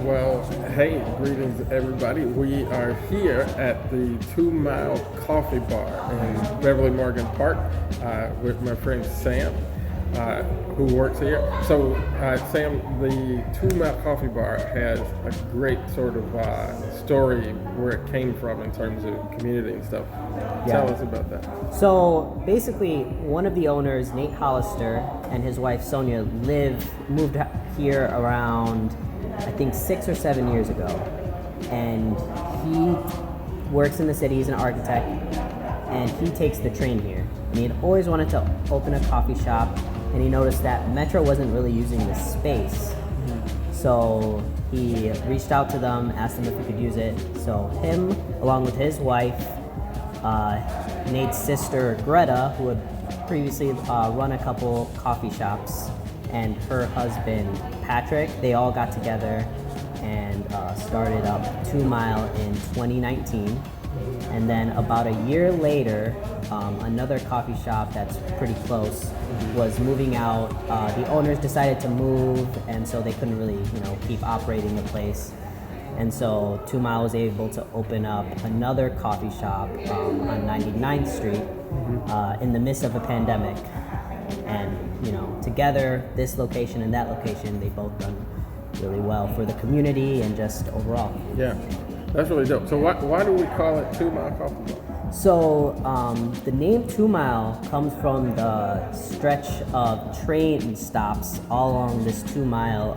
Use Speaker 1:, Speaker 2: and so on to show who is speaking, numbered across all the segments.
Speaker 1: Well, hey, greetings everybody. We are here at the 2 Mile Coffee Bar in Beverly Morgan Park with my friend Sam, who works here. So, Sam, the 2 Mile Coffee Bar has a great sort of story where it came from in terms of community and stuff. Tell us about that.
Speaker 2: So basically, one of the owners, Nate Hollister, and his wife Sonia moved here around, I think, 6 or 7 years ago, and he works in the city. He's an architect, and he takes the train here. And he had always wanted to open a coffee shop, and he noticed that Metra wasn't really using this space. So he reached out to them, asked them if he could use it. So him, along with his wife, Nate's sister Greta, who had previously run a couple coffee shops, and her husband Patrick, they all got together and started up 2 Mile in 2019. And then about a year later, another coffee shop that's pretty close was moving out. The owners decided to move, and so they couldn't really, keep operating the place. And so 2 Mile was able to open up another coffee shop on 99th Street in the midst of a pandemic. And together, this location and that location, they both done really well for the community and just overall.
Speaker 1: Yeah, that's really dope. So why do we call it 2 Mile Coffee Bar?
Speaker 2: So the name 2 Mile comes from the stretch of train stops all along this 2 mile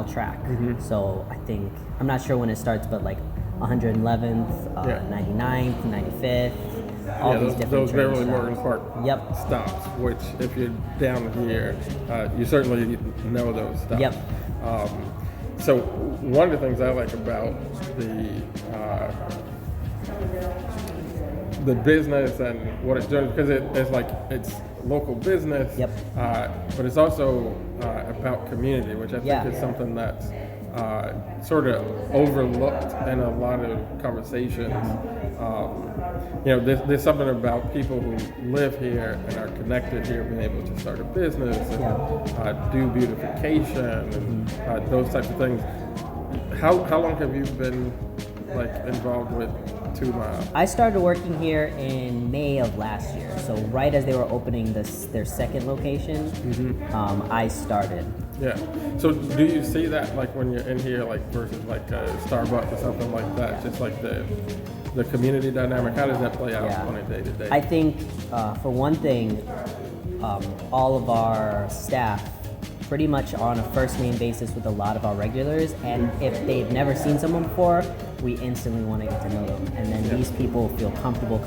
Speaker 2: track. So I think, I'm not sure when it starts, but like 111th, 99th, 95th. All these different
Speaker 1: those Beverly
Speaker 2: stops.
Speaker 1: Morgan Park stops, which if you're down here, you certainly know those stops.
Speaker 2: Yep.
Speaker 1: So one of the things I like about the business and what it's doing, because it's local business, but it's also about community, which I think is something that's sort of overlooked in a lot of conversations. There's something about people who live here and are connected here being able to start a business and do beautification and those types of things. How long have you been involved with 2 Mile?
Speaker 2: I started working here in May of last year, so right as they were opening their second location, I started.
Speaker 1: Yeah. So do you see that when you're in here versus a Starbucks or something like that? Just the community dynamic, how does that play out on a day-to-day?
Speaker 2: I think for one thing, all of our staff pretty much are on a first name basis with a lot of our regulars, and if they've never seen someone before, we instantly want to get to know them. And then these people feel comfortable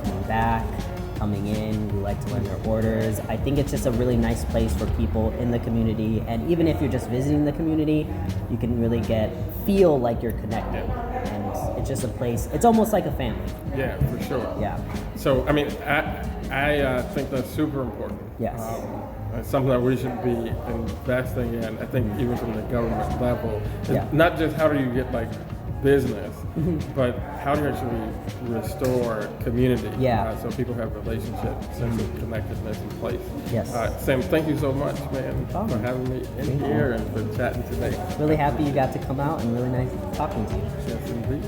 Speaker 2: coming in, we like to learn their orders. I think it's just a really nice place for people in the community, and even if you're just visiting the community, you can really feel like you're connected. And it's just a place, it's almost like a family.
Speaker 1: Yeah, for sure.
Speaker 2: Yeah.
Speaker 1: So, I think that's super important.
Speaker 2: Yes.
Speaker 1: It's something that we should be investing in, I think, even from the government level. It's not just how do you get business, but how do you actually restore community so people have relationships, sense of connectedness in place.
Speaker 2: Yes.
Speaker 1: Sam, thank you so much, man, for having me in here and for chatting today.
Speaker 2: Really happy you got to come out, and really nice talking to you.
Speaker 1: Yes, indeed.